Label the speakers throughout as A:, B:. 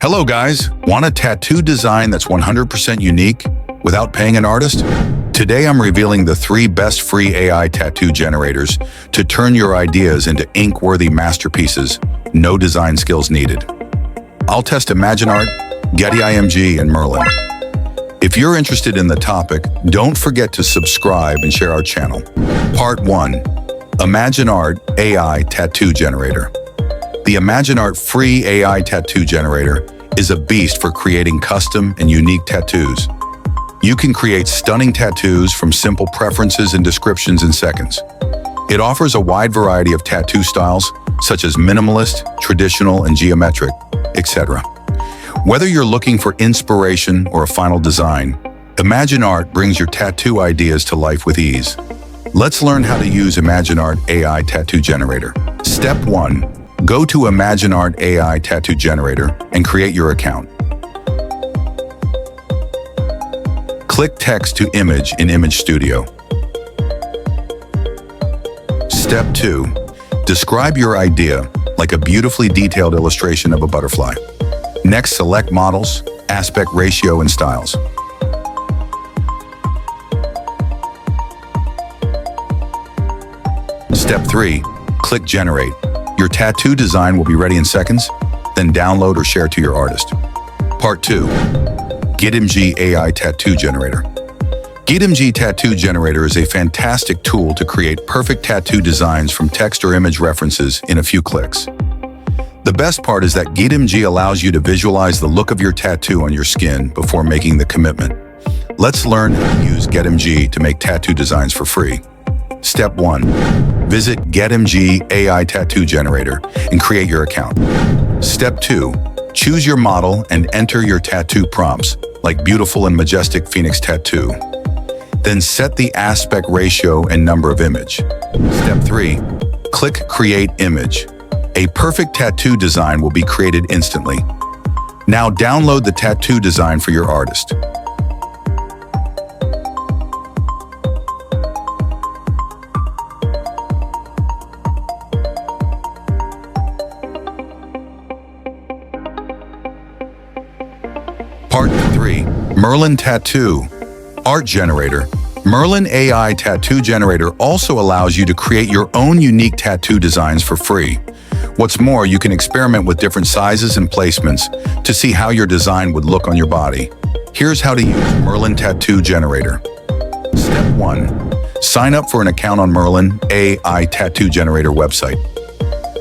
A: Hello guys, want a tattoo design that's 100% unique without paying an artist? Today I'm revealing the 3 best free AI tattoo generators to turn your ideas into ink-worthy masterpieces, no design skills needed. I'll test ImagineArt, Getimg, and Merlin. If you're interested in the topic, don't forget to subscribe and share our channel. Part 1. ImagineArt AI Tattoo Generator. The ImagineArt free AI tattoo generator is a beast for creating custom and unique tattoos. You can create stunning tattoos from simple preferences and descriptions in seconds. It offers a wide variety of tattoo styles, such as minimalist, traditional, and geometric, etc. Whether you're looking for inspiration or a final design, ImagineArt brings your tattoo ideas to life with ease. Let's learn how to use ImagineArt AI Tattoo Generator. Step 1. Go to ImagineArt AI Tattoo Generator and create your account. Click Text to Image in Image Studio. Step 2. Describe your idea, like a beautifully detailed illustration of a butterfly. Next, select models, aspect ratio, and styles. Step 3. Click Generate. Your tattoo design will be ready in seconds, then download or share to your artist. Part 2. Getimg AI Tattoo Generator. Getimg Tattoo Generator is a fantastic tool to create perfect tattoo designs from text or image references in a few clicks. The best part is that Getimg allows you to visualize the look of your tattoo on your skin before making the commitment. Let's learn how to use Getimg to make tattoo designs for free. Step 1. Visit Getimg AI Tattoo Generator and create your account. Step 2. Choose your model and enter your tattoo prompts, like beautiful and majestic phoenix tattoo. Then set the aspect ratio and number of image. Step 3. Click Create Image. A perfect tattoo design will be created instantly. Now download the tattoo design for your artist. Part 3. Merlin Tattoo Art Generator. Merlin AI Tattoo Generator also allows you to create your own unique tattoo designs for free. What's more, you can experiment with different sizes and placements to see how your design would look on your body. Here's how to use Merlin Tattoo Generator. Step 1. Sign up for an account on Merlin AI Tattoo Generator website.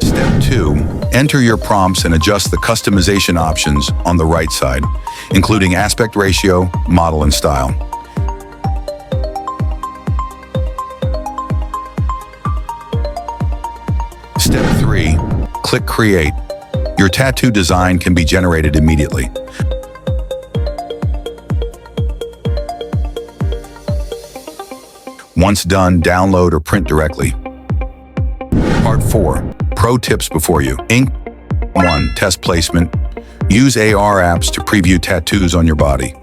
A: Step 2. Enter your prompts and adjust the customization options on the right side, including aspect ratio, model, and style. Step 3. Click Create. Your tattoo design can be generated immediately. Once done, download or print directly. Part 4. Pro tips before you ink. 1. Test placement. Use AR apps to preview tattoos on your body.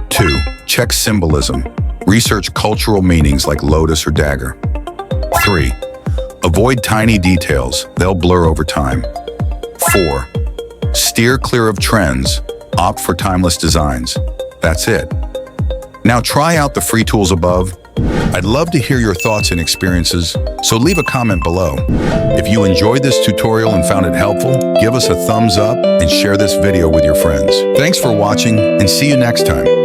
A: 2. Check symbolism. Research cultural meanings like lotus or dagger. 3. Avoid tiny details. They'll blur over time. 4. Steer clear of trends. Opt for timeless designs. That's it. Now try out the free tools above. I'd love to hear your thoughts and experiences, so leave a comment below. If you enjoyed this tutorial and found it helpful, give us a thumbs up and share this video with your friends. Thanks for watching, and see you next time.